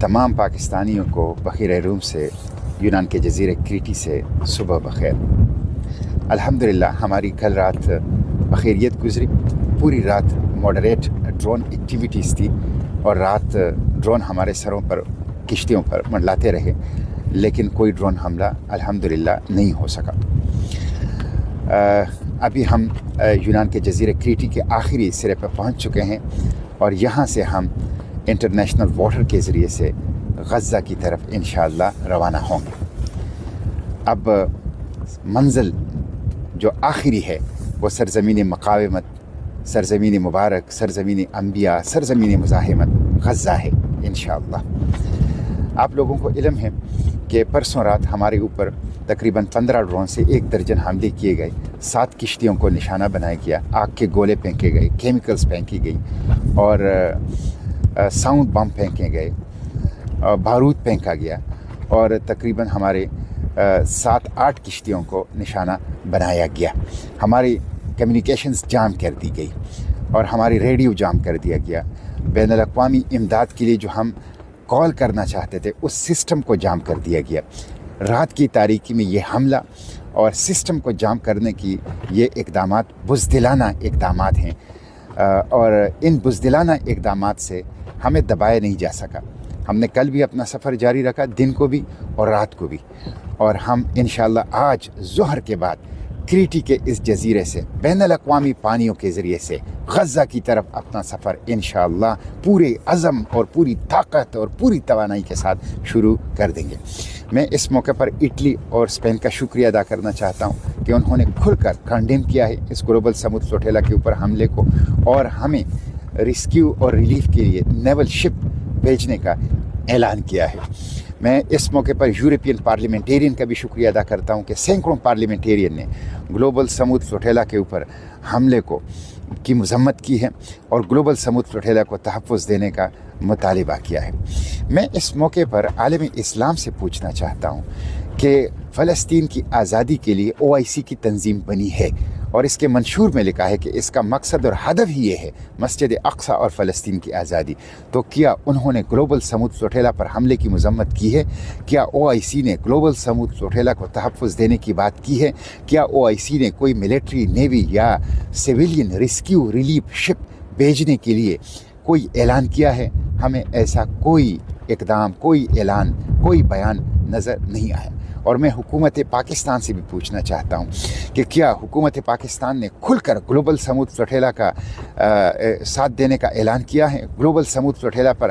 तमाम पाकिस्तानियों को बखीर रूम से यूनान के जजीरे क्रीटी से सुबह बखैर। अल्हम्दुलिल्लाह हमारी कल रात बखैरियत गुजरी। पूरी रात मॉडरेट ड्रोन एक्टिविटीज़ थी और रात ड्रोन हमारे सरों पर किश्तियों पर मंडलाते रहे, लेकिन कोई ड्रोन हमला अल्हम्दुलिल्लाह नहीं हो सका। अभी हम यूनान के जजीरे क्रीटी के आखिरी सिरे पर पहुंच चुके हैं और यहाँ से हम इंटरनेशनल वाटर के ज़रिए से गज़ा की तरफ इंशाअल्लाह रवाना होंगे। अब मंजिल जो आखिरी है वो सरज़मीन मक़ावमत, सरज़मीन मुबारक, सरज़मीन अम्बिया, सरज़मीन मुज़ाहिमत गज़ा है इंशाअल्लाह। आप लोगों को इल्म है कि परसों रात हमारे ऊपर तकरीबन 15 ड्रोन से 1 दर्जन हमले किए गए। 7 किश्तियों को निशाना बनाया गया, आग के गोले फेंके गए, केमिकल्स फेंकी गई और साउंड बम फेंके गए, बारूद फेंका गया और तकरीबन हमारे 7-8 किश्तियों को निशाना बनाया गया। हमारी कम्युनिकेशंस जाम कर दी गई और हमारी रेडियो जाम कर दिया गया। बैनुल-अक़वामी इमदाद के लिए जो हम कॉल करना चाहते थे उस सिस्टम को जाम कर दिया गया। रात की तारीकी में ये हमला और सिस्टम को जाम करने की ये इक़दामात बुज़दिलाना इक़दामात हैं और इन बुज़दिलाना इक़दामात से हमें दबाया नहीं जा सका। हमने कल भी अपना सफ़र जारी रखा, दिन को भी और रात को भी, और हम इंशाअल्लाह आज ज़ोहर के बाद क्रीटी के इस जजीरे से बैनुल-अक़वामी पानियों के ज़रिए से गज़ा की तरफ अपना सफ़र इंशाअल्लाह पूरे अज़म और पूरी ताकत और पूरी तवानाई के साथ शुरू कर देंगे। मैं इस मौके पर इटली और स्पेन का शुक्रिया अदा करना चाहता हूँ कि उन्होंने खुलकर कंडेम किया है इस ग्लोबल समुद्र फ्लोटिला के ऊपर हमले को और हमें रेस्क्यू और रिलीफ के लिए नेवल शिप भेजने का ऐलान किया है। मैं इस मौके पर यूरोपियन पार्लियामेंटेरियन का भी शुक्रिया अदा करता हूं कि सैकड़ों पार्लियामेंटेरियन ने ग्लोबल समुद्र फ्लोटिला के ऊपर हमले की मज़म्मत की है और ग्लोबल समुद्र फ्लोटिला को तहफ़्फ़ुज़ देने का मुतालिबा किया है। मैं इस मौके पर आलम इस्लाम से पूछना चाहता हूं कि फ़लस्तीन की आज़ादी के लिए OIC की तंजीम बनी है और इसके मंशूर में लिखा है कि इसका मकसद और हदफ ही ये है मस्जिद अक्सा और फ़लस्तीन की आज़ादी। तो क्या उन्होंने ग्लोबल समुद्र फ्लोटिला पर हमले की मज़म्मत की है? क्या OIC ने ग्लोबल समुद्र फ्लोटिला को तहफ़्फ़ुज़ देने की बात की है? क्या OIC ने कोई मिलिट्री, नेवी या सिविलियन रेस्क्यू रिलीफ शिप भेजने के लिए कोई ऐलान किया है? हमें ऐसा कोई इक़दाम, कोई ऐलान, कोई बयान नज़र नहीं आया। और मैं हुकूमत पाकिस्तान से भी पूछना चाहता हूँ कि क्या हुकूमत पाकिस्तान ने खुलकर ग्लोबल समुद्र फ्लोटिला का साथ देने का ऐलान किया है? ग्लोबल समुद्र फ्लोटिला पर